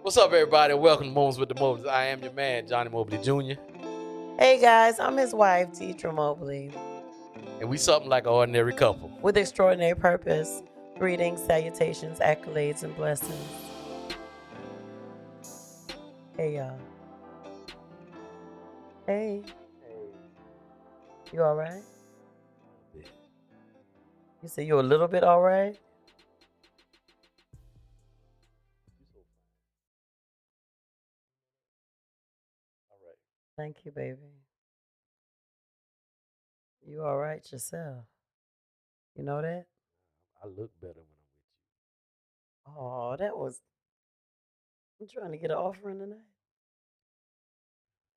What's up, everybody? Welcome to Moments with the Mobleys. I am your man, Johnny Mobley Jr., Hey guys, I'm his wife, Deirdra Mobley, and we something like an ordinary couple. with extraordinary purpose. Greetings, salutations, accolades, and blessings. Hey y'all. Hey, you all right? You say you a little bit all right? All right. Thank you, baby. You all right yourself? You know that? I look better when I'm with you. Oh, that was. I'm trying to get an offering tonight.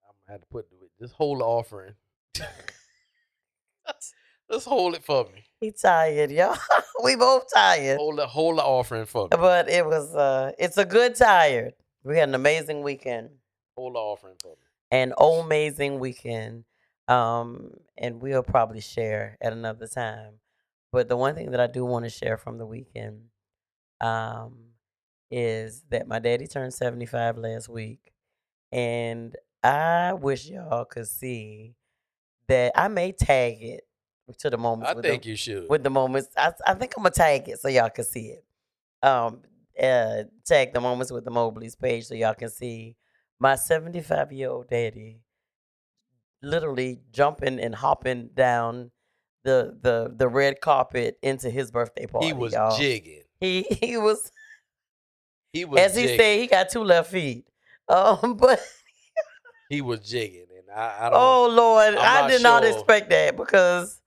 I'm gonna have to just hold the offering. Just hold it for me. He tired, y'all. We both tired. Hold the offering for me. But it was it's a good tired. We had an amazing weekend. Hold the offering for me. An amazing weekend. And we'll probably share at another time. But the one thing that I do want to share from the weekend is that my daddy turned 75 last week. And I wish y'all could see that I may tag it to the moments. I think you should. With the moments. I think I'm going to tag it so y'all can see it. Tag the Moments with the Mobleys page so y'all can see my 75-year-old daddy literally jumping and hopping down the red carpet into his birthday party. He was y'all. jigging. He was. He was. As jigging. he said, he got two left feet. But he was jigging, and I don't. Oh Lord, I did not sure. expect that because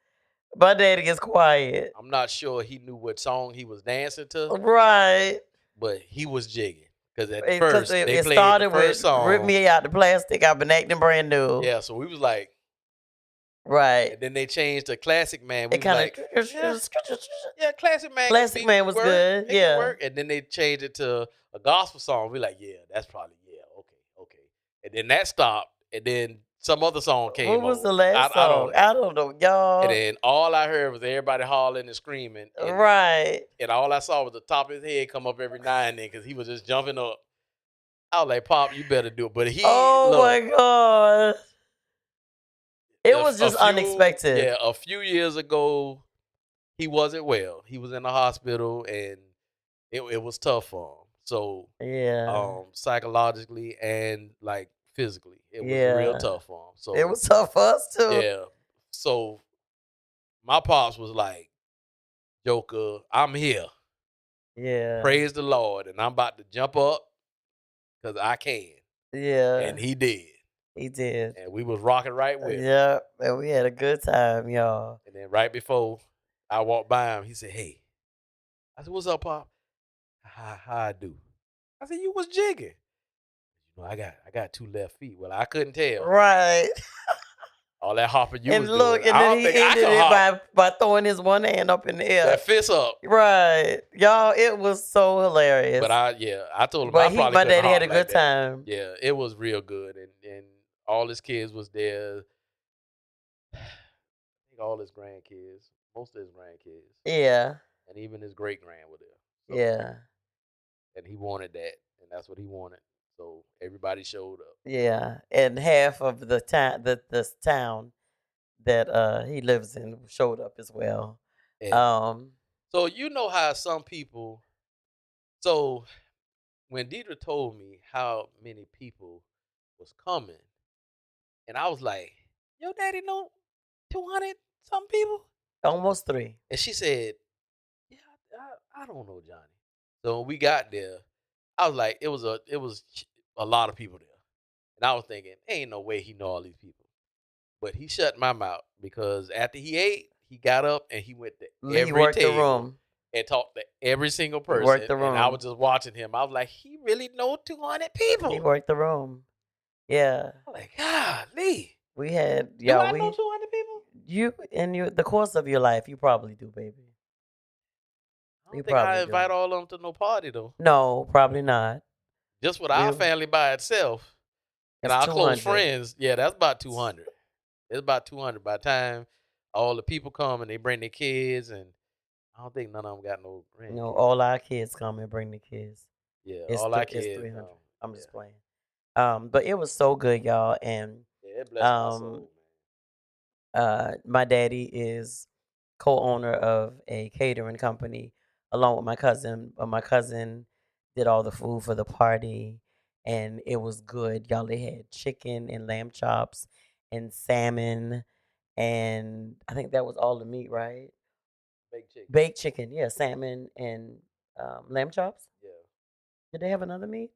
my daddy gets quiet. I'm not sure he knew what song he was dancing to. Right. But he was jigging. Because at It- first, it they played started the first with song. Rip Me Out the Plastic. I've been acting brand new. Yeah, so we was like, right. And then they changed to Classic Man. We It was kind like, of yeah, Classic Man. Classic Man was good. It can Yeah. work. And then they changed it to a gospel song. We like, yeah, that's probably okay. And then that stopped. And then some other song came on. What was the last song? I don't know, y'all. And then all I heard was everybody hollering and screaming. And, right. And all I saw was the top of his head come up every now and then because he was just jumping up. I was like, Pop, you better do it. But my God. It was just unexpected. Yeah, a few years ago, he wasn't well. He was in the hospital, and it was tough for him. So, psychologically and like physically, it was real tough for him. So it was tough for us too. Yeah. So my pops was like, Joker, I'm here. Yeah. Praise the Lord, and I'm about to jump up because I can. Yeah. And he did. He did. And we was rocking right with him. Yeah, and we had a good time, y'all. And then right before I walked by him, he said, hey. I said, what's up, Pop? How I do? I said, you was jigging. You know, I got two left feet. Well, I couldn't tell. Right. All that hopping you and was look, doing. And then he ended it by throwing his one hand up in the air. That fist up. Right. Y'all, it was so hilarious. But I told him my daddy had a good time. Yeah, it was real good. And all his kids was there. I think all his grandkids, most of his grandkids. Yeah. And even his great-grand were there. So, yeah. And he wanted that. And that's what he wanted. So everybody showed up. Yeah. And half of the town that he lives in showed up as well. And so you know how some people, so when Deirdra told me how many people was coming, and I was like, your daddy know 200 some people? Almost 3. And she said, yeah, I don't know, Johnny. So when we got there, I was like, it was a lot of people there. And I was thinking, ain't no way he know all these people. But he shut my mouth because after he ate, he got up and he went to every table the room and talked to every single person. He worked the room. And I was just watching him. I was like, he really know 200 people. He worked the room. Yeah. I was like, golly. We had Do I know 200 people? You in the course of your life, you probably do, baby. I don't think I invite all of them to no party though. No, probably not. Just with our family by itself and our close friends, yeah, that's about 200. It's about 200 by the time all the people come and they bring their kids, and I don't think none of them got no grandkids. No, all our kids come and bring the kids. Yeah, all our kids. I'm Yeah, just playing. But it was so good, y'all. And yeah, it blessed my um, soul, man. my daddy is co-owner of a catering company along with my cousin. But my cousin did all the food for the party, and it was good. Y'all, they had chicken and lamb chops and salmon, and I think that was all the meat, right? Baked chicken. Baked chicken, yeah, salmon and lamb chops. Yeah. Did they have another meat?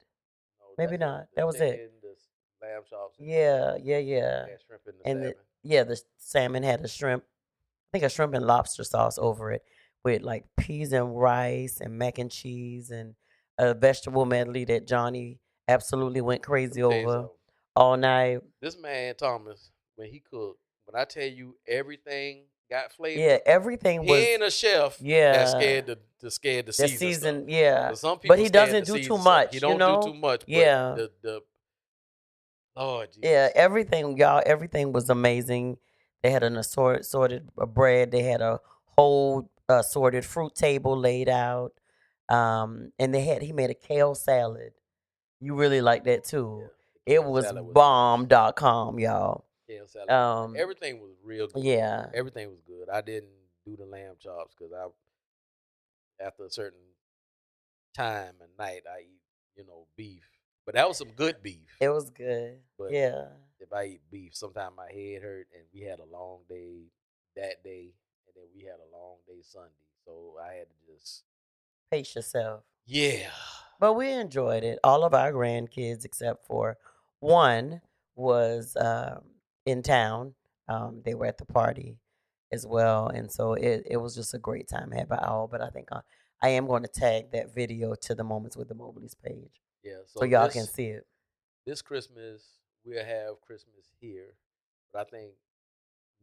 No, Maybe that's it. not. The That was it. chicken, the lamb chops, and Yeah, yeah, they yeah. had shrimp in the And the salmon. yeah, the salmon had a shrimp. I think a shrimp and lobster sauce over it with like peas and rice and mac and cheese and a vegetable medley that Johnny absolutely went Let crazy me tell you over something. all night. This man Thomas, when he cooked, when I tell you everything got Yeah, flavor, everything he was ain't a chef that's yeah. scared to The season stuff. season, yeah. But some But people he scared to doesn't do too season stuff. He much, you don't do too know? much, but Yeah. the Lord Yeah, Jesus, everything, y'all, everything was amazing. They had an assorted bread. They had a whole assorted fruit table laid out. And he made a kale salad. You really like that too. yeah, the It kale was salad was nice. bomb.com, y'all. Kale salad was nice. Um, Everything was real good. yeah, Everything was good. I didn't do the lamb chops because I after a certain time and night I eat beef. But that was some good beef. it was good. But Yeah, if I eat beef, sometimes my head hurt, and we had a long day that day, and then we had a long day Sunday, so I had to just pace yourself. yeah, But we enjoyed it. All of our grandkids, except for one, was in town. They were at the party as well, and so it was just a great time had by all. But I think I am going to tag that video to the Moments with the Mobleys page yeah. so So y'all can see it. this Christmas we'll have Christmas here, but I think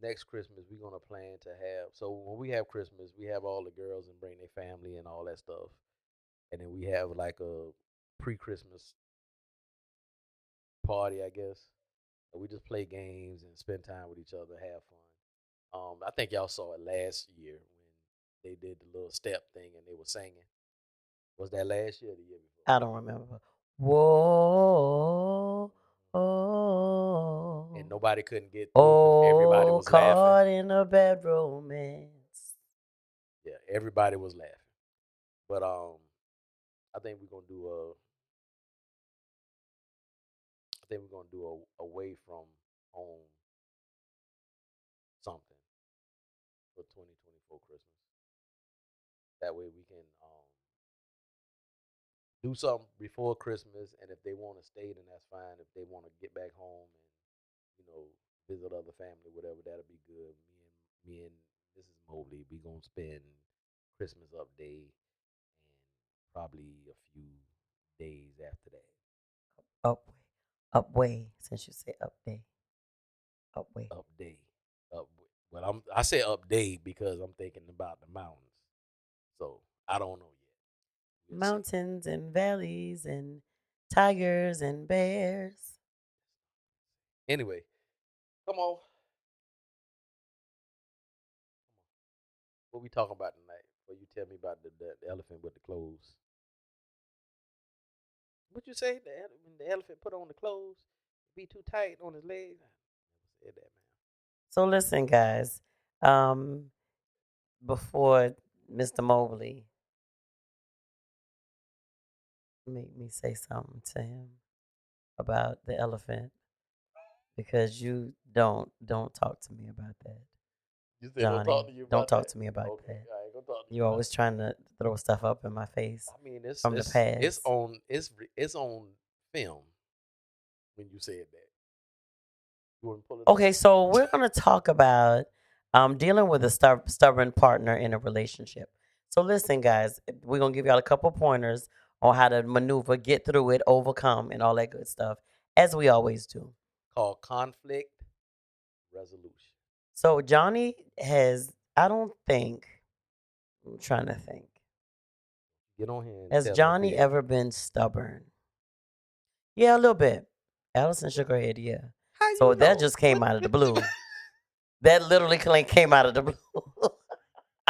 next Christmas we're gonna plan to have. So when we have Christmas, we have all the girls and bring their family and all that stuff, and then we have like a pre-Christmas party, I guess. And we just play games and spend time with each other, have fun. I think y'all saw it last year when they did the little step thing and they were singing. Was that last year or the year before? I don't remember. Whoa, And oh, nobody couldn't get through because everybody oh, was laughing. caught in a bad romance. Yeah, everybody was laughing. But I think we're gonna do a. I think we're gonna do a away from home something for 2024 Christmas. That way we can do something before Christmas, and if they want to stay, then that's fine. If they want to get back home and you know visit other family, whatever, that'll be good. Me and Mrs. Mobley, we gonna spend Christmas up day and probably a few days after that. Up, up way. Since you said up day, up way. Up day, up. Well, I say up day because I'm thinking about the mountains. So I don't know yet. We'll see. Mountains and valleys and tigers and bears. Anyway, come on. What we talking about tonight? Well, you tell me about the elephant with the clothes. What you say? When the elephant put on the clothes, be too tight on his legs. I never said that, man. So listen, guys. Um, before Mr. Mobley made me say something to him about the elephant because you don't talk to me about that, You said don't talk Johnny. to you Don't about talk that. to me about Okay, that. I ain't gonna talk to you You're about always it. trying to throw stuff up in my face I mean, it's from the it's it's past. on it's on film when you said that. You want to pull it up? Okay, so we're gonna talk about dealing with a stubborn partner in a relationship. So listen, guys, we're gonna give y'all a couple pointers on how to maneuver, get through it, overcome, and all that good stuff, as we always do. Called conflict resolution. So Johnny has, I don't think, I'm trying to think, Get on here and has tell me if Johnny we ever been stubborn? Yeah, a little bit. Allison shook her head, yeah. how So you that know? just came out of the What you blue. That literally came out of the blue.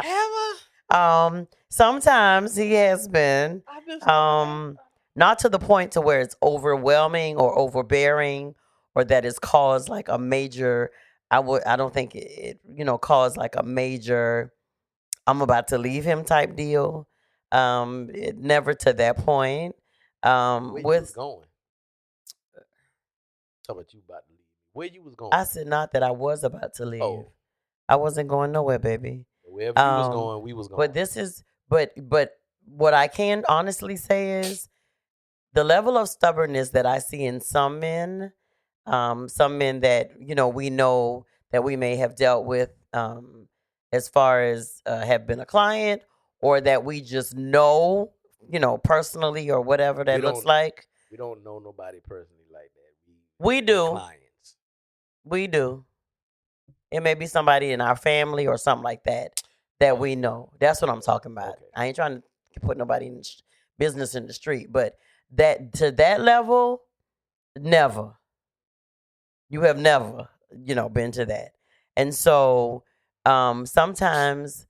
ever? Sometimes he has been. I just never Um, asked. not to the point to where it's overwhelming or overbearing, or that it's caused like a major. I don't think it caused like a major I'm about to leave him type deal. Never to that point. Where you was With going? Talk about you about to leave. Where you was going? I said not that I was about to leave. Oh, I wasn't going nowhere, baby. wherever you was Um, going, we was but going. this is but what I can honestly say is the level of stubbornness that I see in some men that we know that we may have dealt with, as far as have been a client, or that we just know, personally, or whatever We that looks don't like. we don't know nobody personally like that. We We do, clients. we do. It may be somebody in our family or something like that Oh, we know. That's what I'm okay. talking about. Okay. I ain't trying to put nobody in business in the street, but that to that level, never. You have never, been to that. And so sometimes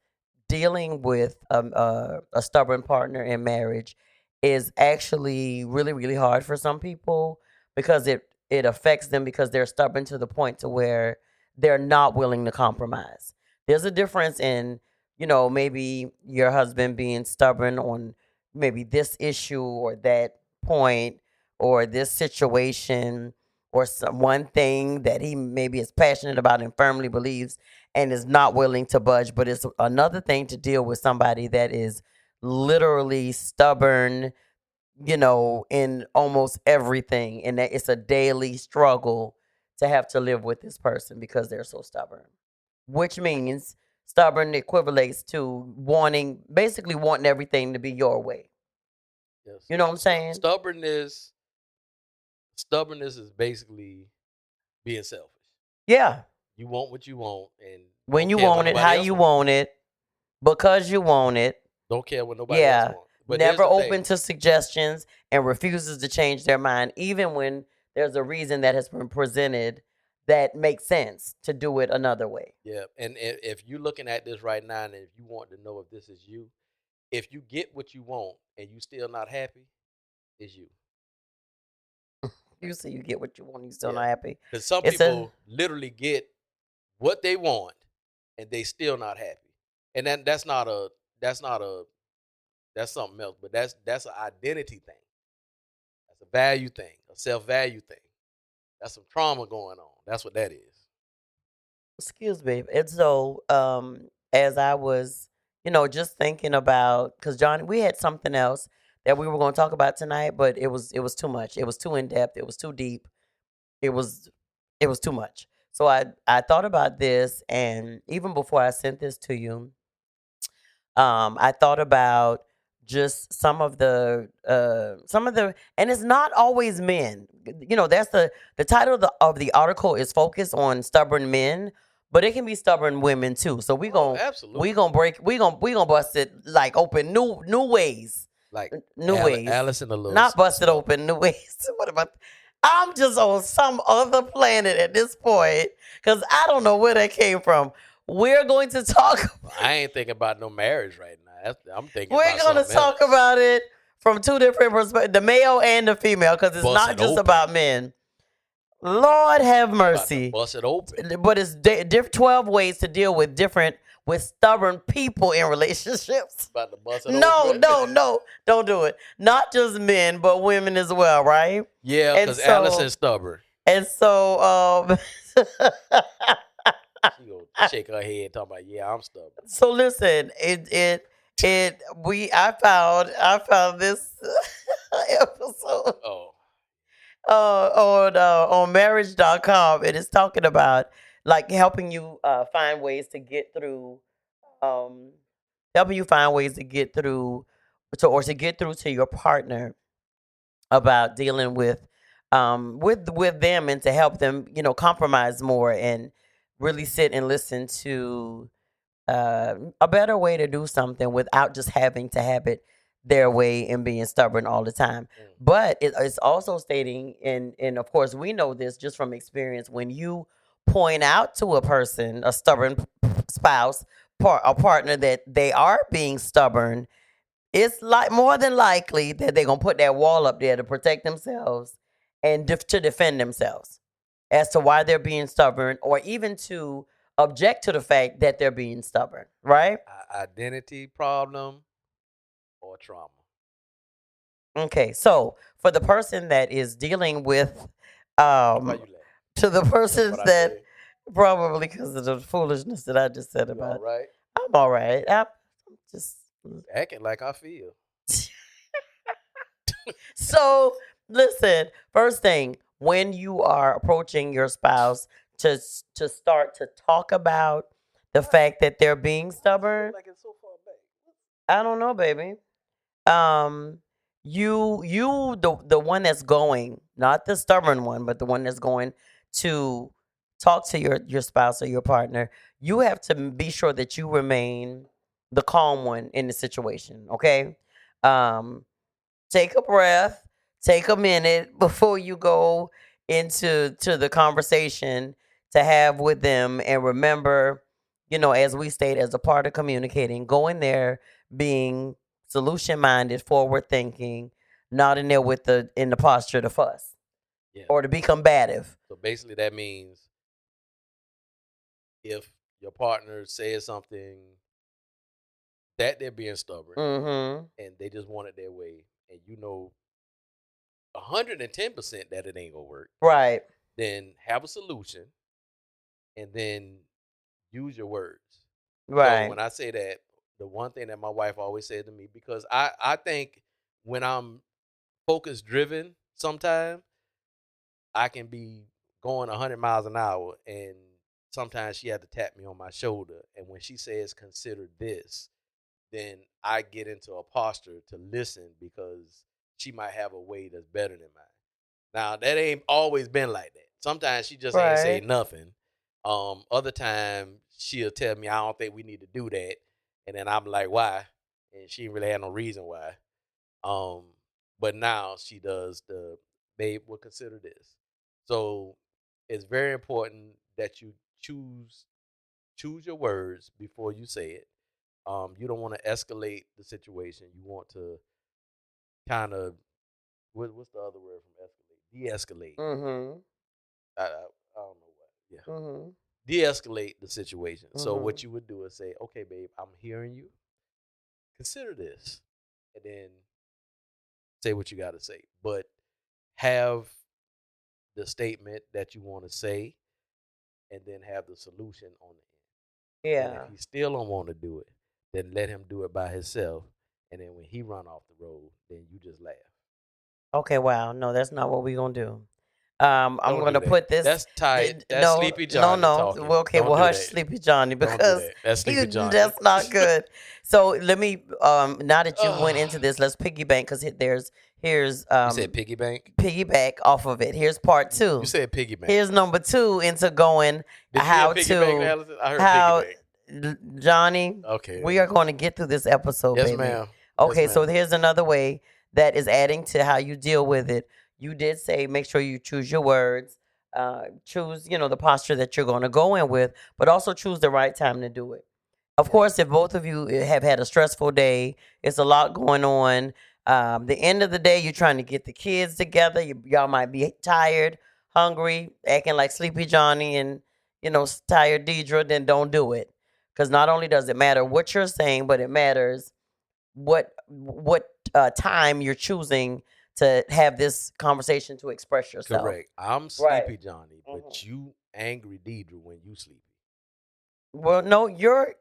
dealing with a stubborn partner in marriage is actually really, really hard for some people, because it affects them, because they're stubborn to the point to where they're not willing to compromise. There's a difference in, maybe your husband being stubborn on maybe this issue or that point, or this situation, or some one thing that he maybe is passionate about and firmly believes and is not willing to budge. But it's another thing to deal with somebody that is literally stubborn, in almost everything, and that it's a daily struggle to have to live with this person because they're so stubborn. Which means stubborn equivalates to basically wanting everything to be your way. Yes. You know what I'm saying? Stubbornness is basically being selfish. Yeah. You want what you want and When don't you care what want it, how nobody else you wants. want it, because you want it. Don't care what nobody else Yeah. wants. But here's Never the open thing. to suggestions and refuses to change their mind, even when there's a reason that has been presented that makes sense to do it another way. Yeah, and if you're looking at this right now, and if you want to know if this is you, if you get what you want and you still not happy, it's you. You see, you get what you want, you still Yeah, not happy. because some It's a people literally get what they want and they still not happy, and that's not a that's something else. But that's an identity thing. That's a value thing, a self value thing. That's some trauma going on. That's what that is. excuse me. And so, as I was, just thinking about, because John, we had something else that we were going to talk about tonight, but it was too much. It was too in depth. It was too deep. It was it was too much. So I thought about this, and even before I sent this to you, I thought about just some of the, and it's not always men. That's the title of the article is focused on stubborn men, but it can be stubborn women too. So we Oh, gon' absolutely. we gonna break we gonna bust it like open new ways, Like new ways, Alice in the Little not bust it Store. open new ways. What about? I'm just on some other planet at this point, because I don't know where that came from. We're going to talk. I ain't thinking about no marriage right now. I'm thinking We're about going to something talk else. about it from two different perspectives, the male and the female, because it's Bust not it just open. about men. Lord have About to mercy. bust it open. But it's 12 ways to deal with stubborn people in relationships. About to bust it No, open. no, don't do it. Not just men, but women as well, right? Yeah, And because Alice so, is stubborn. and so, She gonna shake her head talking about, yeah, I'm stubborn. so listen, I found this episode Oh, on marriage.com. It is talking about like helping you find ways to get through, um helping you find ways to get through to get through to your partner about dealing with them, and to help them, compromise more and really sit and listen to a better way to do something without just having to have it their way and being stubborn all the time. But it's also stating, and of course we know this just from experience, when you point out to a person, a stubborn spouse, a partner, that they are being stubborn, it's like more than likely that they're gonna put that wall up there to protect themselves and to defend themselves as to why they're being stubborn, or even to object to the fact that they're being stubborn. Right? Identity problem or trauma. Okay. So for the person that is dealing with, Why um, you laugh? to the persons What I that say? probably because of the foolishness that I just said You all about, right? I'm all right. I'm just Acting like I feel. so listen. First thing, when you are approaching your spouse to start to talk about the fact that they're being stubborn, Like it's so far back. I don't know, baby. Um, you the one that's going, not the stubborn one, but the one that's going to talk to your spouse or your partner. You have to be sure that you remain the calm one in the situation. Okay. Um, take a breath, take a minute before you go into the conversation to have with them, and remember, as we state, as a part of communicating, go in there being solution minded, forward thinking, not in there with the posture to fuss Yeah. or to be combative. So basically, that means if your partner says something that they're being stubborn Mm-hmm. and they just want it their way, and 110% that it ain't gonna work, Right. then have a solution and then use your words. So Right. when I say that, the one thing that my wife always said to me, because I think when I'm focus driven, sometimes I can be going 100 miles an hour, and sometimes she had to tap me on my shoulder. And when she says, consider this, then I get into a posture to listen because she might have a way that's better than mine. Now, that ain't always been like that. Sometimes she just ain't say Right. nothing. Other time she'll tell me, I don't think we need to do that. And then I'm like, why? And she really had no reason why. Um, but now she does the, babe, will consider this. So it's very important that you choose your words before you say it. You don't want to escalate the situation. You want to kind of, what's the other word from escalate? De-escalate. Mm-hmm. I don't know what. Yeah, Mm-hmm. de-escalate the situation. So Mm-hmm. what you would do is say, okay, babe, I'm hearing you. Consider this, and then say what you got to say. But have the statement that you want to say, and then have the solution on the end. And Yeah. if he still don't want to do it, then let him do it by himself. And then when he run off the road, then you just laugh. Okay. Wow. No, that's not what we're gonna do. I'm Don't do gonna that. put this. That's tired. That's No, Sleepy no, Johnny no. talking. Well, okay, Don't well, do hush, that. Sleepy Johnny, Don't do because that. That's Sleepy Johnny. that's not good. So let me. Now that you went into Ugh. this, let's piggyback because here's You said piggy bank? piggyback off of it. Here's part You two. said piggy bank. Here's number two into going Did you hear how piggy bank, to Allison? I heard how piggy Johnny. bank. Okay. We are going to get through this episode, Yes, baby. ma'am. Okay, Yes, so ma'am. here's another way that is adding to how you deal with it. You did say make sure you choose your words, choose the posture that you're going to go in with, but also choose the right time to do it. Of course, if both of you have had a stressful day, it's a lot going on. The end of the day, you're trying to get the kids together. Y'all might be tired, hungry, acting like Sleepy Johnny and tired Deidre. Then don't do it, because not only does it matter what you're saying, but it matters what time you're choosing to have this conversation to express yourself. Correct. I'm Right. Sleepy Johnny, but you angry Deidre when you sleepy. Well, no, you're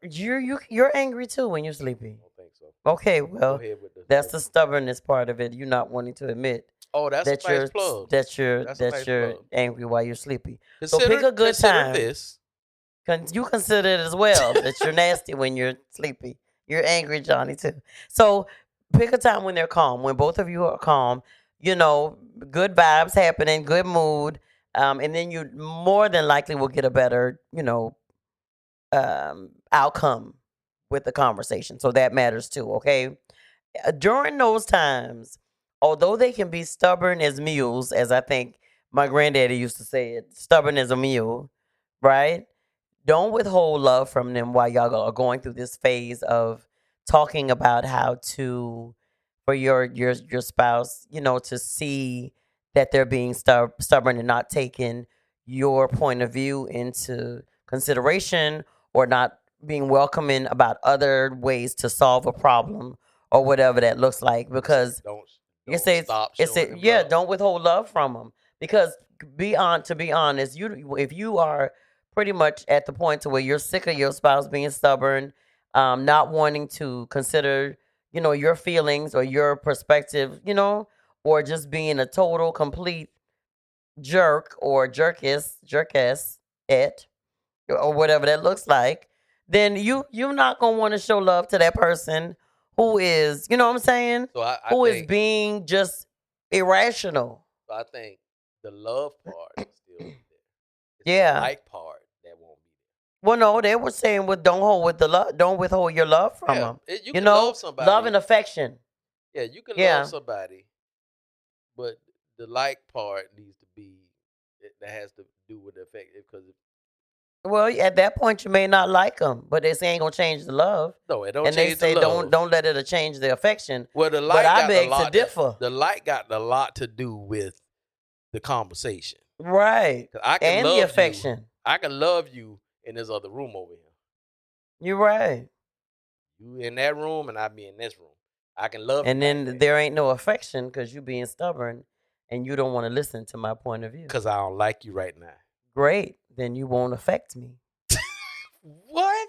angry too when you're sleepy. I don't think so. Okay, Go well, ahead with that's the stubbornness part of it. You not wanting to admit Oh, that's that a nice you're plug. that you're That's a that nice you're plug. angry while you're sleepy. Consider, so pick a good consider time. this. You consider it as well that you're nasty when you're sleepy. You're angry, Johnny, too. So pick a time when they're calm, when both of you are calm, good vibes happening, good mood. And then you more than likely will get a better, outcome with the conversation. So that matters too, okay? During those times, although they can be stubborn as mules, as I think my granddaddy used to say it, stubborn as a mule, right? Don't withhold love from them while y'all are going through this phase of talking about how to for your spouse, to see that they're being stubborn and not taking your point of view into consideration, or not being welcoming about other ways to solve a problem, or whatever that looks like. You say Because you don't say stop it's showing them yeah, love. don't withhold love from them. Because to be honest, if you are pretty much at the point to where you're sick of your spouse being stubborn, not wanting to consider, your feelings or your perspective, or just being a total complete jerk or jerkass it, or whatever that looks like, then you're not gonna want to show love to that person who is, you know what I'm saying, So I who is think being just irrational. so I think the love part will still be there. It's the Yeah. like part that won't be Well, no, they were saying don't withhold your love from there. them. Yeah, you You can love know, love and somebody. affection. Yeah, you can love Yeah. somebody, but the like part needs to be that has to do with the effect because Well, at that point, you may not like them, but they say ain't gonna change the love, no, it don't and they change the say love. don't let it change the affection. Well, the But like I got a beg to lot. differ. The like got a lot to do with the conversation. Right. 'Cause I can And the love you. affection. I can love you in this other room over here. You're right. You in that room and I be in this room. I can love you And like then that there ain't no affection because you being stubborn and you don't want to listen to my point of view. because I don't like you right now. Great. Then you won't affect me. What?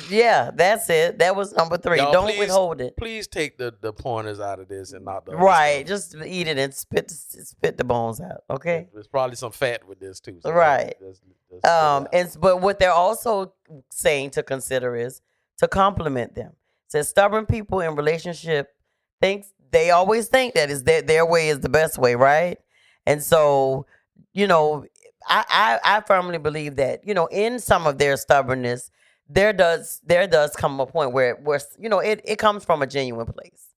Yeah, that's it. That was number 3. Y'all, Don't withhold it. please take the pointers out of this and not the other Right. stuff. Just eat it and spit the bones out. Okay. There's probably some fat with this too. So Right. let's spit it out. But what they're also saying to consider is to compliment them. Says stubborn people in relationship they always think that is their way is the best way, right? And so, you know, I firmly believe that, in some of their stubbornness, there does come a point where it comes from a genuine place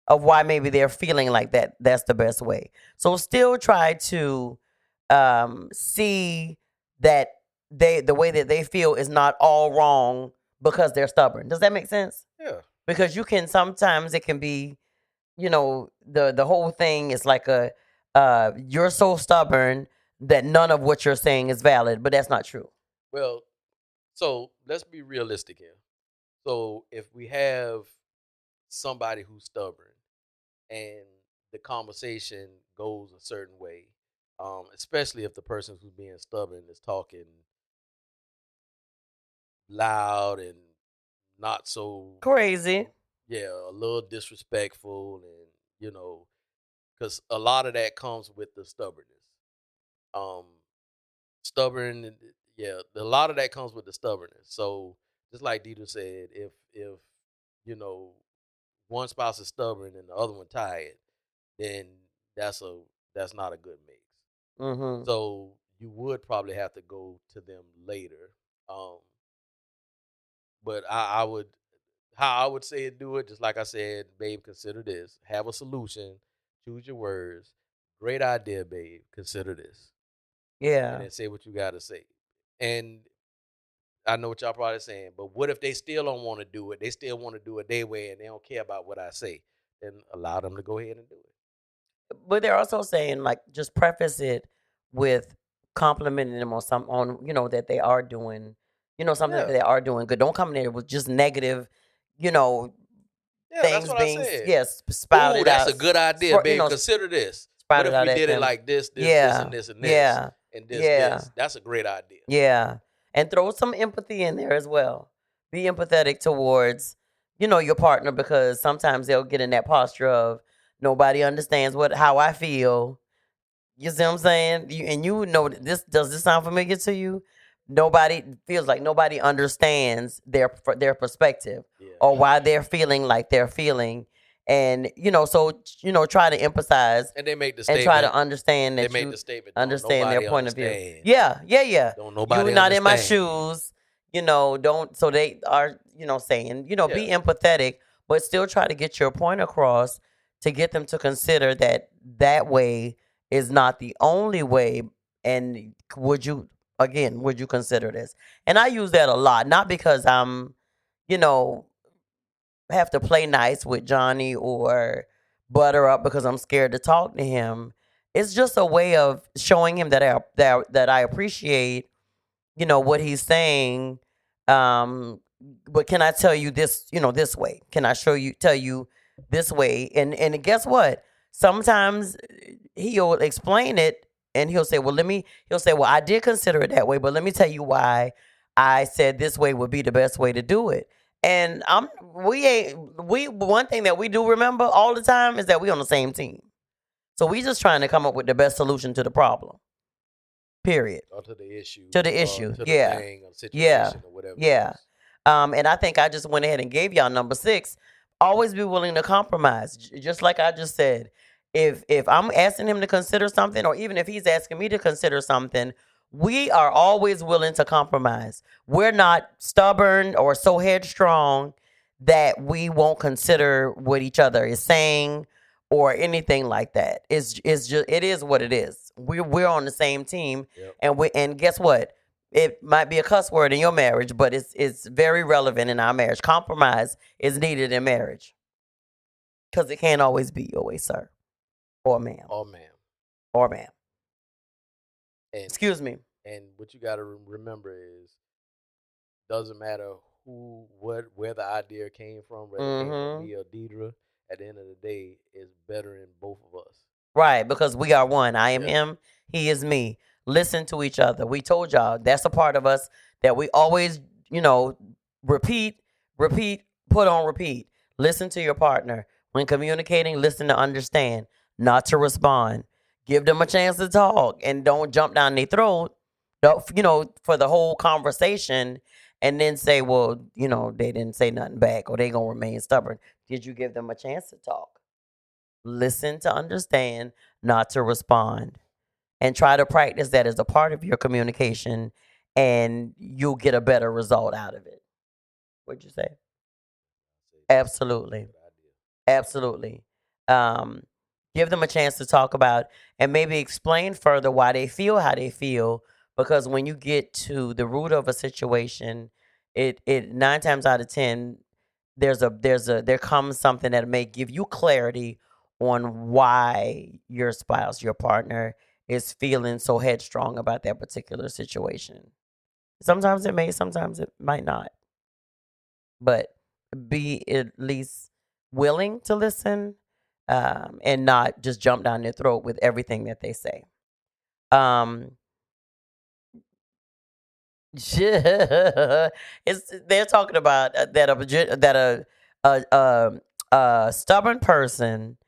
of why maybe they're feeling like that's the best way. So still try to see that the way that they feel is not all wrong because they're stubborn. Does that make sense? Yeah. Because sometimes it can be, the whole thing is like you're so stubborn that none of what you're saying is valid, but that's not true. Well, so let's be realistic here. So if we have somebody who's stubborn and the conversation goes a certain way, especially if the person who's being stubborn is talking loud and not so, Crazy. yeah, a little disrespectful, and because a lot of that comes with the stubbornness. Um, stubborn, yeah, a lot of that comes with the stubbornness. So just like Dieter said, if you know one spouse is stubborn and the other one tired, then that's a that's not a good mix. Mm-hmm. So you would probably have to go to them later. Um, but I would how I would say it, do it just like I said, babe. Consider this. Have a solution. Choose your words. Great idea, babe. Consider this, and Yeah. then say what you got to say. And I know what y'all probably saying, but what if they still don't want to do it? They still want to do it their way, and they don't care about what I say. Then allow them to go ahead and do it. But they're also saying, like, just preface it with complimenting them on that they are doing, something that Yeah, they are doing good. Don't come in there with just negative, you know yeah, that's things what I being, said. yes, Ooh, spouted that's out, a good idea, babe. you Consider this. What sprouted if we out at did it them. like this, Yeah, and this, and this, yeah, and this, yeah, this? That's a great idea. yeah. And throw some empathy in there as well. Be empathetic towards, your partner, because sometimes they'll get in that posture of nobody understands how I feel. You see what I'm saying? And this, does this sound familiar to you? Nobody feels like nobody understands their perspective Yeah, or why they're feeling like they're feeling. And so try to emphasize and they make the and try statement. to understand They that make you the statement. Don't understand their nobody point of view. understand. Yeah, yeah, yeah. Don't You nobody not in my understand. shoes. Don't. So they are, saying, be Yeah, empathetic, but still try to get your point across to get them to consider that way is not the only way. And would you consider this? And I use that a lot, not because I'm you know, have to play nice with Johnny or butter up because I'm scared to talk to him. It's just a way of showing him that I appreciate, what he's saying. Um, but can I tell you this, this way? Can I tell you this way? And guess what? Sometimes he'll explain it and he'll say, he'll say, well, I did consider it that way, but let me tell you why I said this way would be the best way to do it. And one thing that we do remember all the time is that we on the same team. So we just trying to come up with the best solution to the problem. Period. Or to the issue. To the issue. To the Yeah. thing or situation Yeah. or whatever. Yeah. And I think I just went ahead and gave y'all number 6. Always be willing to compromise. Just like I just said. If I'm asking him to consider something, or even if he's asking me to consider something, we are always willing to compromise. We're not stubborn or so headstrong that we won't consider what each other is saying or anything like that. It's just, it is what it is. We're on the same team. Yep. And guess what? It might be a cuss word in your marriage, but it's very relevant in our marriage. Compromise is needed in marriage. Because it can't always be your way, sir. Or ma'am. Or ma'am. Or ma'am. And, excuse me. And what you got to remember is, doesn't matter where the idea came from, whether it came from me or Deirdra. At the end of the day, it's better in both of us. Right, because we are one. I am him. He is me. Listen to each other. We told y'all that's a part of us that we always, repeat, put on repeat. Listen to your partner. When communicating, listen to understand, not to respond. Give them a chance to talk and don't jump down their throat, for the whole conversation and then say, well, they didn't say nothing back or they going to remain stubborn. Did you give them a chance to talk? Listen to understand, not to respond. And try to practice that as a part of your communication, and you'll get a better result out of it. What'd you say? Absolutely. Absolutely. Give them a chance to talk about and maybe explain further why they feel how they feel. Because when you get to the root of a situation, it 9 times out of 10, there comes something that may give you clarity on why your spouse, your partner, is feeling so headstrong about that particular situation. Sometimes it may, sometimes it might not. But be at least willing to listen, and not just jump down their throat with everything that they say. They're talking about that a stubborn person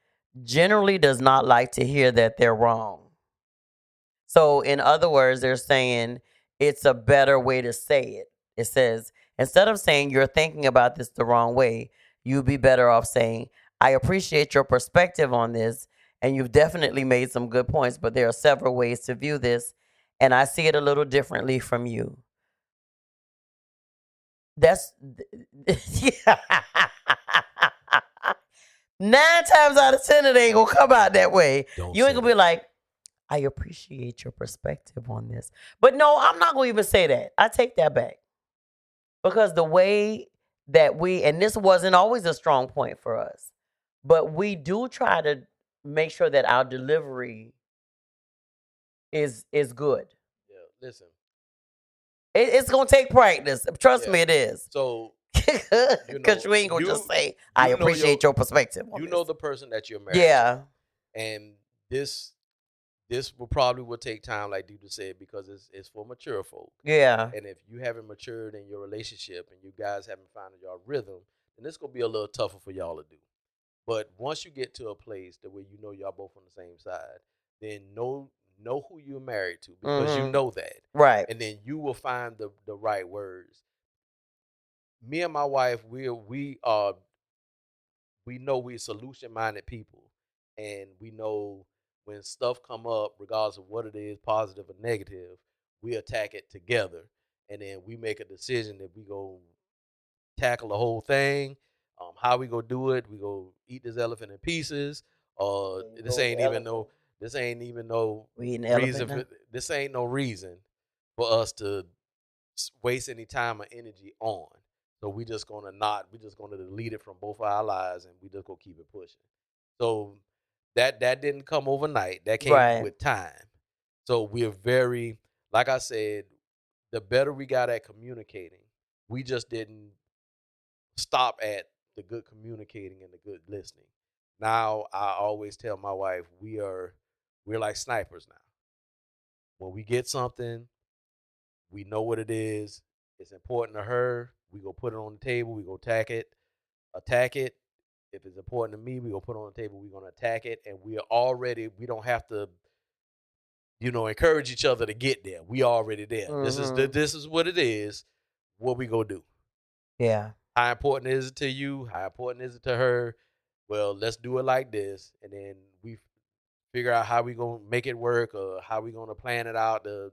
generally does not like to hear that they're wrong. So, in other words, they're saying it's a better way to say it. It says, instead of saying you're thinking about this the wrong way, you'd be better off saying, I appreciate your perspective on this, and you've definitely made some good points, but there are several ways to view this, and I see it a little differently from you. That's 9 times out of 10, it ain't gonna come out that way. You ain't gonna be like, I appreciate your perspective on this. But no, I'm not going to even say that. I take that back. Because the way that and this wasn't always a strong point for us, but we do try to make sure that our delivery is good. Yeah, listen. It's going to take practice. Trust me, it is. So, because you ain't going to just say, I appreciate your perspective on this. know the person that you're married to. And this will take time, like Deirdra said, because it's for mature folk. Yeah. And if you haven't matured in your relationship and you guys haven't found your rhythm, then it's gonna be a little tougher for y'all to do. But once you get to a place that where you know y'all both on the same side, then know who you're married to, because you know that. Right. And then you will find the right words. Me and my wife, we know we're solution minded people, and we know when stuff come up, regardless of what it is, positive or negative, we attack it together, and then we make a decision that we go tackle the whole thing. How we go do it? We go eat this elephant in pieces, or this ain't even no reason. This ain't no reason for us to waste any time or energy on. So we just gonna delete it from both of our lives, and we just gonna keep it pushing. So that didn't come overnight. That came Right. with time. So we're very, like I said, the better we got at communicating, we just didn't stop at the good communicating and the good listening. Now I always tell my wife we're like snipers now. When we get something, we know what it is. It's important to her. We go put it on the table. We go attack it. If it's important to me, we go put it on the table. We're gonna attack it, and we don't have to, encourage each other to get there. We already there. Mm-hmm. This is what it is. What we gonna do? Yeah. How important is it to you? How important is it to her? Well, let's do it like this, and then we figure out how we gonna make it work, or how we gonna plan it out to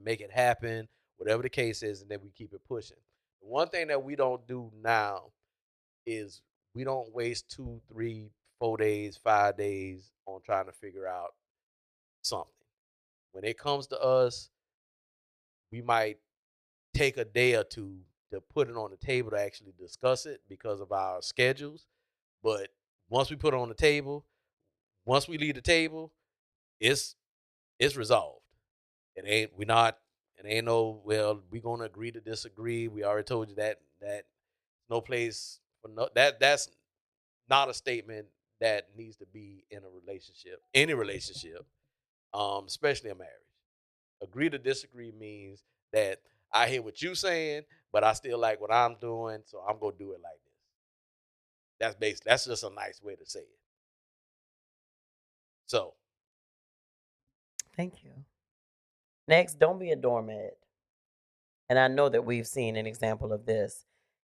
make it happen, whatever the case is, and then we keep it pushing. The one thing that we don't do now is we don't waste 2, 3, 4 days, 5 days on trying to figure out something. When it comes to us, we might take a day or two to put it on the table to actually discuss it because of our schedules. But once we put it on the table, once we leave the table, it's it's resolved. It ain't no, well, we gonna agree to disagree. We already told you that no place for no that's not a statement that needs to be in a relationship, any relationship, especially a marriage. Agree to disagree means that I hear what you saying, but I still like what I'm doing, so I'm gonna do it like this. That's just a nice way to say it. So Thank you. Next, don't be a doormat. And I know that we've seen an example of this.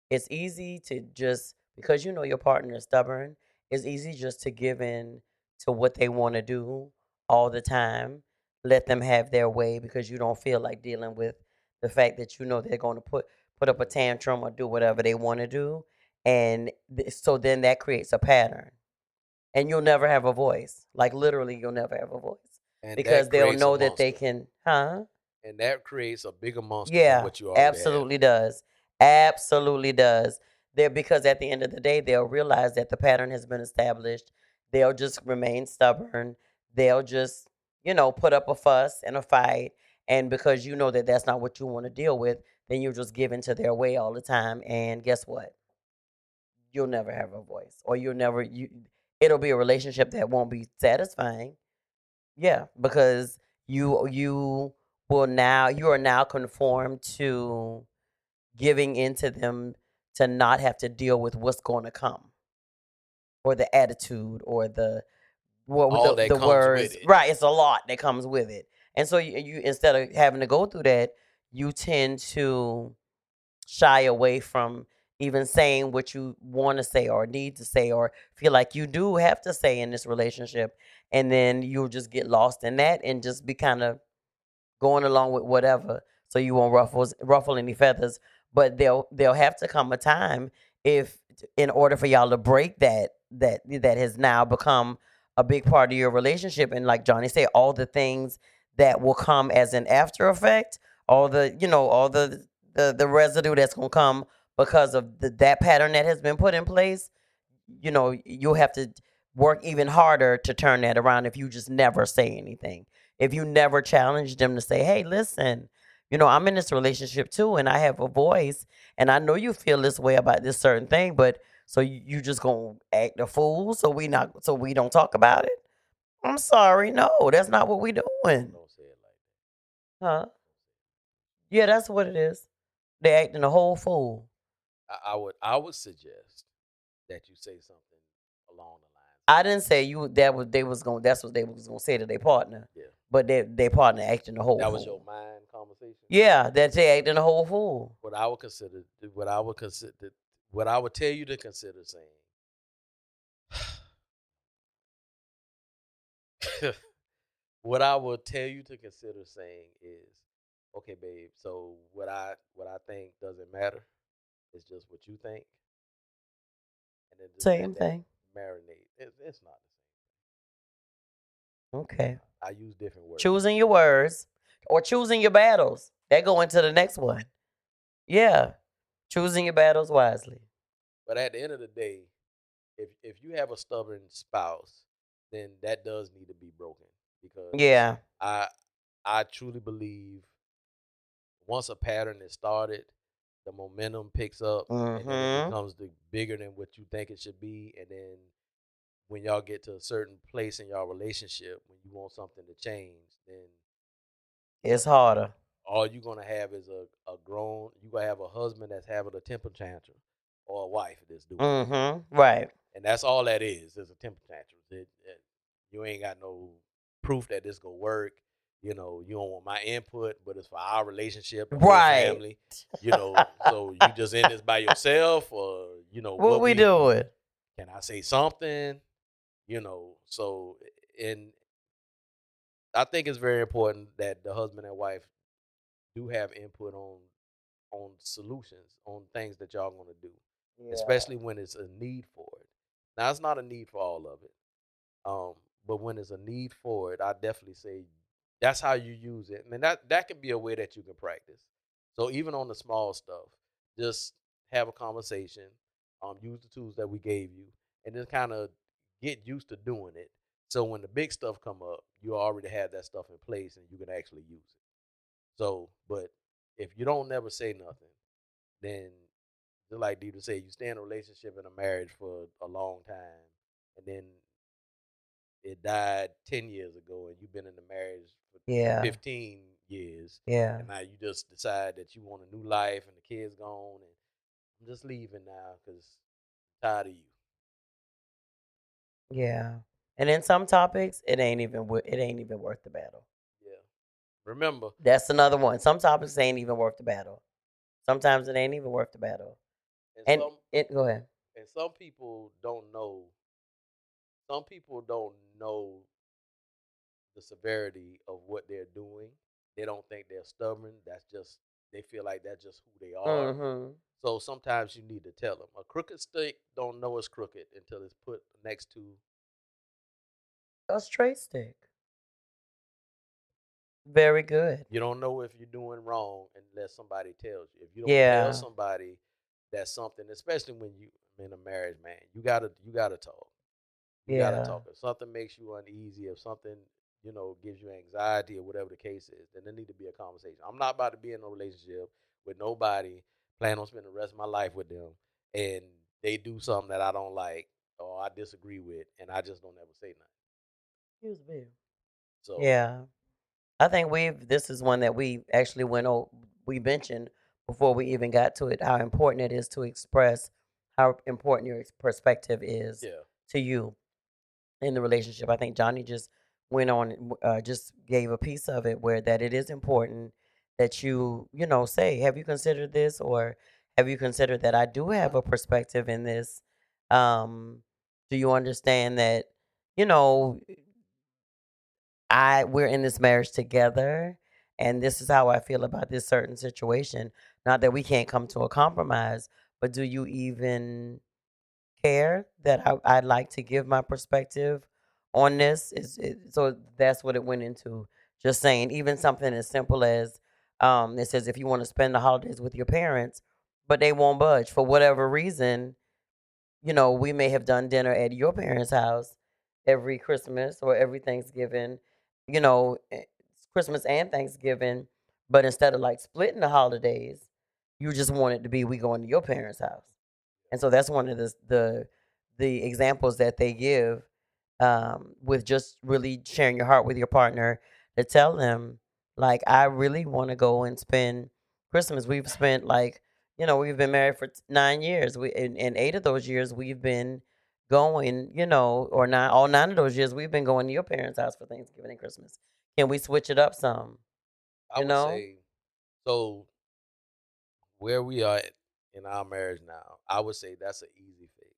It's easy to just, because you know your partner is stubborn, it's easy just to give in to what they want to do all the time. Let them have their way because you don't feel like dealing with the fact that you know they're going to put up a tantrum or do whatever they want to do. And so then that creates a pattern. And you'll never have a voice. Like literally, you'll never have a voice and because that they'll creates a know that they monster. can, huh? And that creates a bigger monster than Yeah, what you already have. absolutely does. Absolutely does. There, because at the end of the day, they'll realize that the pattern has been established. They'll just remain stubborn. They'll just, put up a fuss and a fight. And because you know that that's not what you want to deal with, then you just give into their way all the time. And guess what? You'll never have a voice, or it'll be a relationship that won't be satisfying. Yeah, because you are now conformed to giving into them to not have to deal with what's going to come, or the attitude, or All that the comes with words. it. Right, it's a lot that comes with it. And so you instead of having to go through that, you tend to shy away from even saying what you want to say or need to say or feel like you do have to say in this relationship, and then you'll just get lost in that and just be kind of going along with whatever, so you won't ruffle any feathers. But there'll have to come a time, if in order for y'all to break that has now become a big part of your relationship, and like Johnny said, all the things that will come as an after effect, all the residue that's going to come because of that pattern that has been put in place. You'll have to work even harder to turn that around if you just never say anything. If you never challenge them to say, hey, listen, I'm in this relationship too, and I have a voice, and I know you feel this way about this certain thing, but so you just gonna act a fool so we don't talk about it? I'm sorry, no, that's not what we doing. Don't say it like Huh? Yeah, that's what it is. They acting a whole fool. that. I would suggest that you say something along the lines I didn't say you that was they was going that's what they was gonna say to their partner. of, yeah, But their partner acting a whole that was your fool. mind conversation. Yeah, that they acting a whole fool. What I would consider, what I would tell you to consider saying. What I would tell you to consider saying is, okay, babe. So what I think doesn't matter. It's just what you think, and then just let Same that thing. marinate. It's not the Okay. same. I use different words. Choosing your words or choosing your battles. That go into the next one. Yeah. Choosing your battles wisely. But at the end of the day, if you have a stubborn spouse, then that does need to be broken because Yeah. I I truly believe once a pattern is started, the momentum picks up and then it Mm-hmm. becomes bigger than what you think it should be. And then when y'all get to a certain place in y'all relationship, when you want something to change, then It's harder. all you're gonna have is a grown. You gonna have a husband that's having a temper tantrum, or a wife that's doing it, Mm-hmm. Right. and that's all that is a temper tantrum. You ain't got no proof that this gonna work. You don't want my input, but it's for our relationship, the whole Right. family. So you just in this by yourself, or What what we we doing? can I say something? So and I think it's very important that the husband and wife do have input on solutions, on things that y'all gonna do, Yeah. especially when it's a need for it. Now it's not a need for all of it, but when it's a need for it, I definitely say that's how you use it. And that can be a way that you can practice. So even on the small stuff, just have a conversation, use the tools that we gave you, and just kind of get used to doing it. So when the big stuff come up, you already have that stuff in place and you can actually use it. So, but if you don't never say nothing, then just like Deirdra said, you stay in a relationship and a marriage for a long time, and then it died 10 years ago, and you've been in the marriage for Yeah. 15 years, Yeah. and now you just decide that you want a new life, and the kid's gone, and I'm just leaving now because I'm tired of you. Yeah. And in some topics, it ain't even worth the battle. Yeah. Remember, That's another one. Some topics ain't even worth the battle. Sometimes it ain't even worth the battle. and And some it go ahead. and some people don't know. Some people don't know the severity of what they're doing. They don't think they're stubborn. That's just they feel like that's just who they are. Mm-hmm. So sometimes you need to tell them. A crooked stick don't know it's crooked until it's put next to. A straight stick. Very good. You don't know if you're doing wrong unless somebody tells you. If you don't tell Yeah. somebody that something, especially when you in a marriage, man, you gotta talk. You gotta Yeah. talk. If something makes you uneasy, if something gives you anxiety or whatever the case is, then there need to be a conversation. I'm not about to be in a relationship with nobody. Plan on spending the rest of my life with them, and they do something that I don't like or I disagree with, and I just don't ever say nothing. Excuse me. So Yeah. I think this is one that we actually we mentioned before we even got to it, how important it is to express how important your perspective is yeah, to you in the relationship. I think Johnny just went on, just gave a piece of it where that it is important that say, have you considered this, or have you considered that I do have a perspective in this? Do you understand that, you know, we're in this marriage together, and this is how I feel about this certain situation. Not that we can't come to a compromise, but do you even care that I'd like to give my perspective on this? So that's what it went into. Just saying, even something as simple as it says if you want to spend the holidays with your parents, but they won't budge for whatever reason. We may have done dinner at your parents' house every Christmas or every Thanksgiving, you know, eh, Christmas and Thanksgiving, but instead of like splitting the holidays, you just want it to be we going to your parents' house. And so that's one of the examples that they give, with just really sharing your heart with your partner, to tell them, like, I really want to go and spend Christmas. We've spent, like, we've been married for 9 years. In 8 of those years we've been going, or nine, all 9 of those years we've been going to your parents' house for Thanksgiving and Christmas. Can we switch it up some? I You would know, say so. Where we are in our marriage now, I would say that's an easy fix.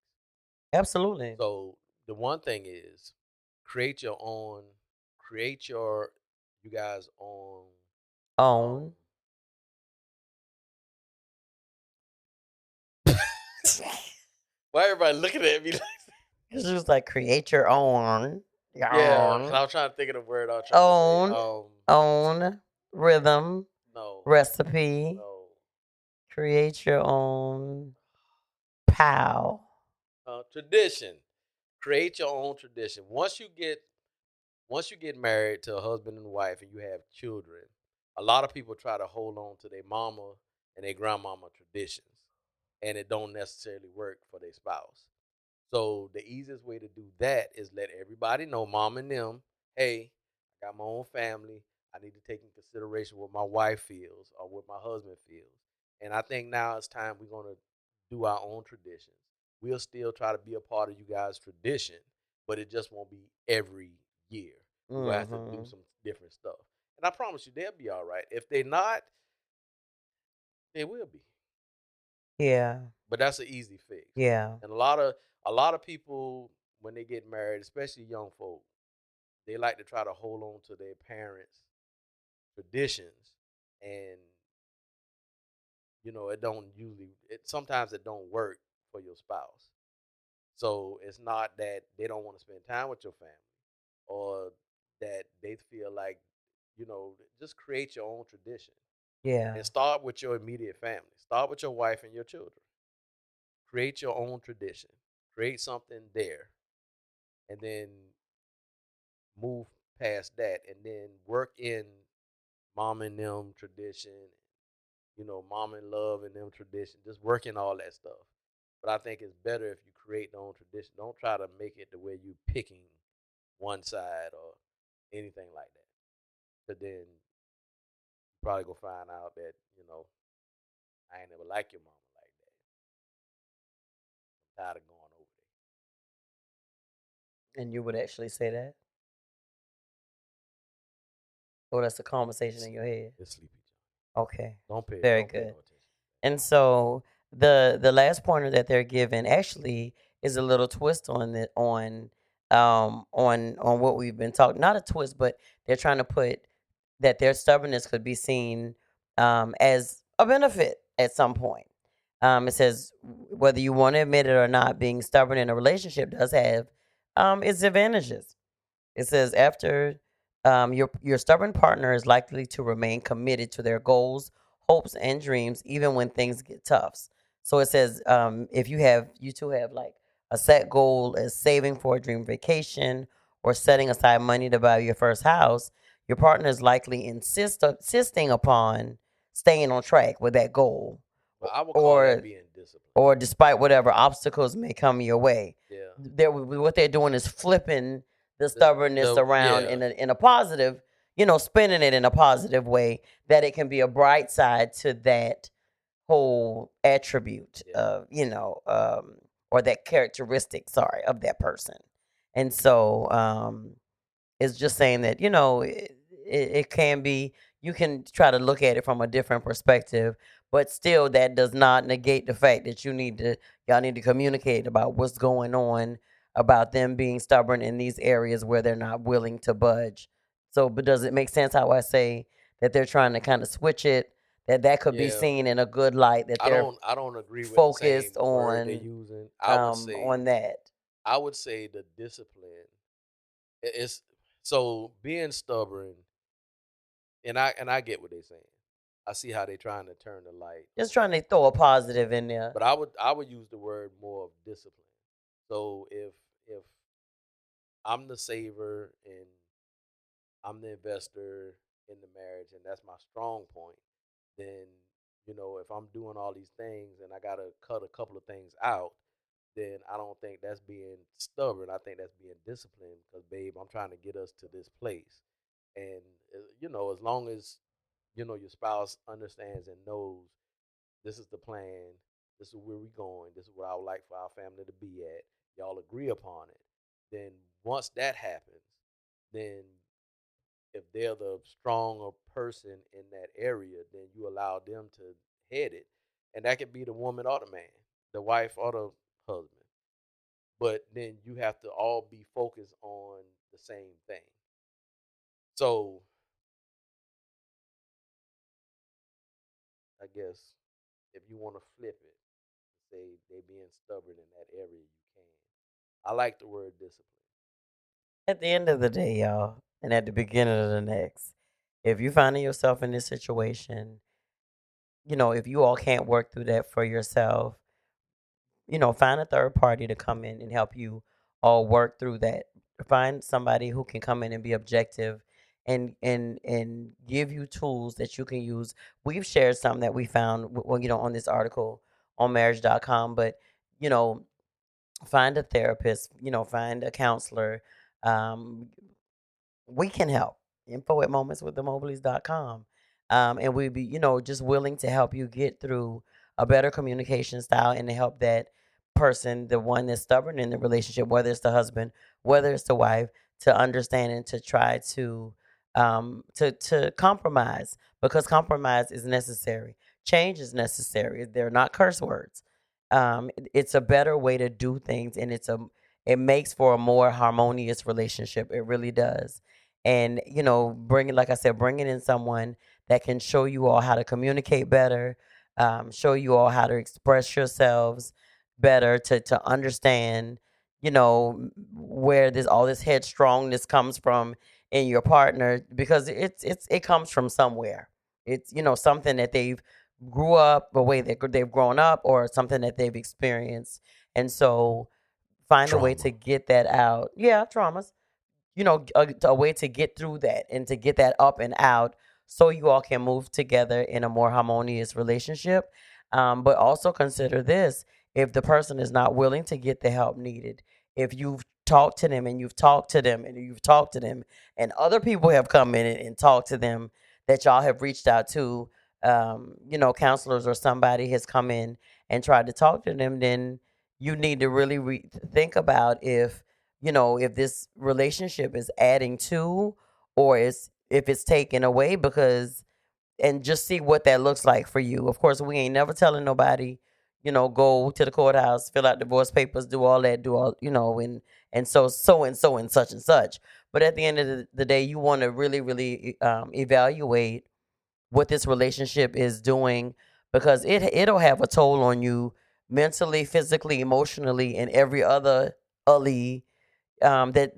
absolutely. So the one thing is create your own, create your you guys own. Um, Own. why everybody looking at me? It's just like create your Yeah, because own, I was trying to think of the word I was trying to say. own, own rhythm, No, recipe, no. Create your own pal. Tradition. Create your own tradition. Once you get married to a husband and wife and you have children, a lot of people try to hold on to their mama and their grandmama traditions, and it don't necessarily work for their spouse. So the easiest way to do that is let everybody know, mom and them, hey, I got my own family. I need to take in consideration what my wife feels or what my husband feels. And I think now it's time we're gonna do our own traditions. We'll still try to be a part of you guys' tradition, but it just won't be every year. We're gonna have to do Mhm. some different stuff. And I promise you they'll be all right. If they're not, they will be. Yeah. But that's an easy fix. Yeah. And a lot of people when they get married, especially young folk, they like to try to hold on to their parents' traditions, and it don't usually. It sometimes it don't work for your spouse. So it's not that they don't want to spend time with your family, or that they feel like, just create your own tradition Yeah. and start with your immediate family. Start with your wife and your children. Create your own tradition. Create something there, and then move past that, and then work in mom and them tradition, mom and love and them tradition. Just work in all that stuff. But I think it's better if you create your own tradition. Don't try to make it the way you picking one side or anything like that. But then you probably gonna find out that I ain't never like your mama like that. I'm tired of going over And you would actually say that? Or that's a conversation in there. your head? It's sleepy, Okay. John. Don't pay. Very Don't pay good. no attention. And so the last pointer that they're given actually is a little twist on the on what we've been talking. Not a twist, but they're trying to put that their stubbornness could be seen as a benefit at some point. It says whether you want to admit it or not, being stubborn in a relationship does have its advantages. It says after your stubborn partner is likely to remain committed to their goals, hopes, and dreams even when things get tough. So it says if you two have like a set goal as saving for a dream vacation or setting aside money to buy your first house, your partner is likely insisting upon staying on track with that goal, But I would call that or being disciplined. despite whatever obstacles may come your way. Yeah. What they're doing is flipping the The stubbornness the around yeah in a positive, spinning it in a positive way that it can be a bright side to that whole attribute yeah. of, or that characteristic, sorry, of that person. And so it's just saying that it can be, you can try to look at it from a different perspective, but still that does not negate the fact that y'all need to communicate about what's going on, about them being stubborn in these areas where they're not willing to budge. So but does it make sense how I say that they're trying to kind of switch it, that could be Yeah. seen in a good light, that I they're don't I don't agree with the same focused word they're using. on that. I would say the discipline is, so being stubborn, and I get what they're saying. I see how they're trying to turn the light Just on trying to it. throw a positive in there. But I would use the word more of discipline. So if I'm the saver and I'm the investor in the marriage and that's my strong point, then if I'm doing all these things and I gotta cut a couple of things out, then I don't think that's being stubborn. I think that's being disciplined because, babe, I'm trying to get us to this place. And, as long as, your spouse understands and knows this is the plan, this is where we're going, this is what I would like for our family to be at, y'all agree upon it, then once that happens, then if they're the stronger person in that area, then you allow them to head it. And that could be the woman or the man, the wife or the husband. But then you have to all be focused on the same thing. So I guess if you want to flip it, say they being stubborn in that area, you can. I like the word discipline. At the end of the day, y'all, and at the beginning of the next, if you finding yourself in this situation, if you all can't work through that for yourself, find a third party to come in and help you all work through that. Find somebody who can come in and be objective and give you tools that you can use. We've shared some that we found on this article on marriage.com, but you know, find a therapist, find a counselor. Um, we can help. Info at momentswiththemobleys.com. And we'd be, just willing to help you get through a better communication style and to help that person, the one that's stubborn in the relationship, whether it's the husband, whether it's the wife, to understand and to try to compromise, because compromise is necessary. Change is necessary. They're not curse words. It's a better way to do things, and it makes for a more harmonious relationship. It really does. And bringing, like I said, bringing in someone that can show you all how to communicate better, show you all how to express yourselves better, to understand, where this all this headstrongness comes from in your partner, because it comes from somewhere. It's something that they've grew up, the way that they've grown up, or something that they've experienced, and so find a way Trauma. to get that out. Yeah, traumas, a way to get through that and to get that up and out, so you all can move together in a more harmonious relationship. But also consider this: if the person is not willing to get the help needed, if you've talked to them and you've talked to them and you've talked to them, and other people have come in and talked to them that y'all have reached out to, counselors or somebody has come in and tried to talk to them, then you need to really think about if this relationship is adding to, or if it's taken away, because and just see what that looks like for you. Of course, we ain't never telling nobody, go to the courthouse, fill out divorce papers, do all that, do all, and so and such and such. But at the end of the day, you want to really, really evaluate what this relationship is doing, because it'll have a toll on you mentally, physically, emotionally, and every other ally that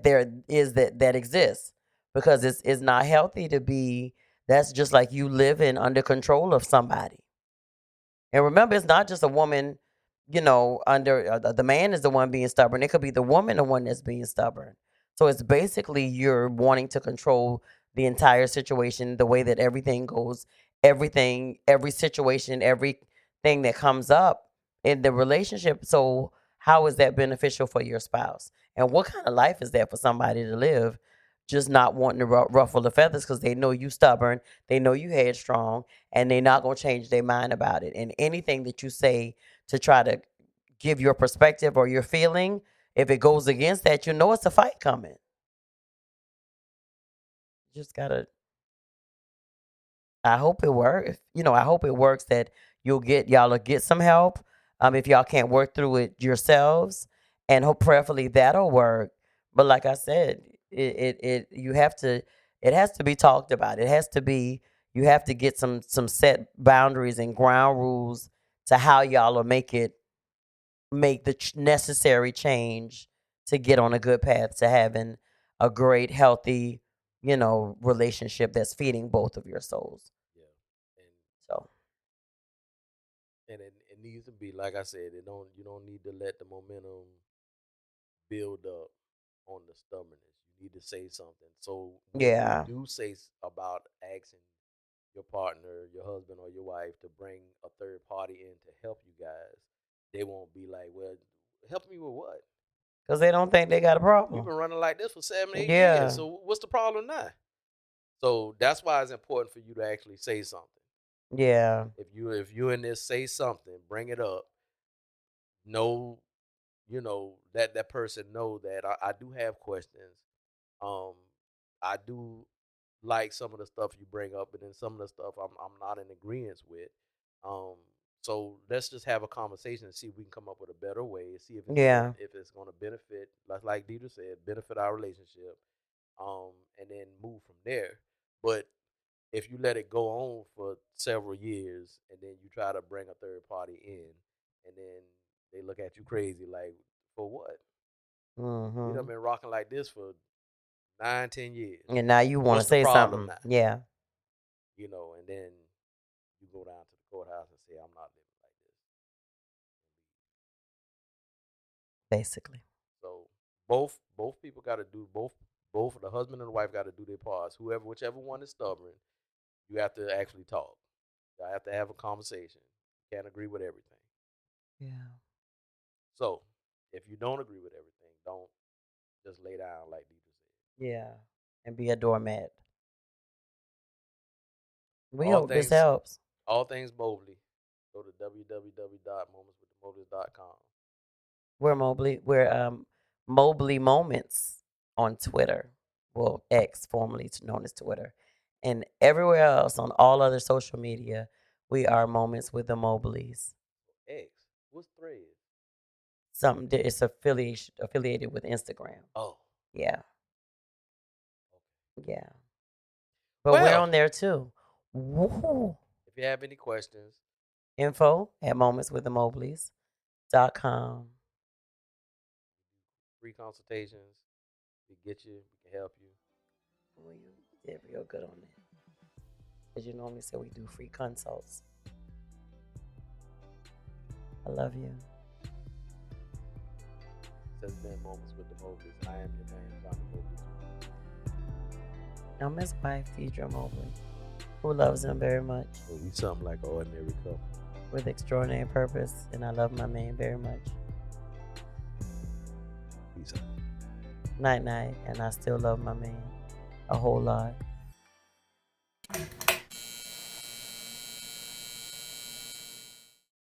there is that exists, because it's not healthy to be. That's just like you living under control of somebody. And remember, it's not just a woman, under the man is the one being stubborn. It could be the woman, the one that's being stubborn. So it's basically you're wanting to control the entire situation, the way that everything goes, every situation, everything that comes up in the relationship. So how is that beneficial for your spouse? And what kind of life is that for somebody to live? Just not wanting to ruffle the feathers because they know you stubborn, they know you headstrong, and they're not going to change their mind about it. And anything that you say to try to give your perspective or your feeling, if it goes against that, it's a fight coming. Just gotta. I hope it works. I hope it works, that y'all will get some help. If y'all can't work through it yourselves, and hope prayerfully that'll work. But like I said, you have to. It has to be talked about. It has to be. You have to get some set boundaries and ground rules to how y'all will make the necessary change to get on a good path to having a great, healthy, relationship that's feeding both of your souls. Yeah. And So, it needs to be, like I said, it don't you don't need to let the momentum build up on the stubbornness. You need to say something. So when you yeah, do say about asking your partner, your husband or your wife to bring a third party in to help you guys, they won't be like, "Well, help me with what? because they don't think they got a We've problem. been running like this for 7, 8 years. Yeah, So what's the problem now?" So that's why it's important for you to actually say something. yeah, If you in this, say something, bring it up. Know, that person know that I do have questions. Um, I do like some of the stuff you bring up, but then some of the stuff I'm not in agreement with. Um, so let's just have a conversation and see if we can come up with a better way. See yeah, if it's going to benefit, like Deidre said, benefit our relationship. And then move from there. But if you let it go on for several years and then you try to bring a third party in, and then they look at you crazy, like, for what? We done hmm been rocking like this for 9, 10 years. and now you want to What's the say problem something. now? Yeah, And then you go down to the courthouse and say, I'm not living like this. Basically. So both people got to do both the husband and the wife got to do their parts. Whichever one is stubborn, you have to actually talk. You have to have a conversation. You can't agree with everything. Yeah. So if you don't agree with everything, don't just lay down like Deidre said. Yeah. And be a doormat. We All hope this things helps. all things Mobley. Go to www.momentswiththemobleys.com. We're Mobley Moments on Twitter. Well, X, formerly known as Twitter. And everywhere else on all other social media, we are Moments with the Mobleys. X. What's Threads? Something that it's affiliated with Instagram. Oh. Yeah. Okay. Yeah. But we're on there too. Woo. If you have any questions, info at momentswiththemobleys.com. free consultations. We get you. We can help you. Well, you did real good on that. Because you normally say we do free consults. I love you. This has been Moments with the Mobleys. I am your man, Johnnie Deirdra. I'm his wife, Deirdra Mobley, who loves him very much. Well, we something like an ordinary couple. With extraordinary purpose, and I love my man very much. Peace out. Night, night, and I still love my man a whole lot.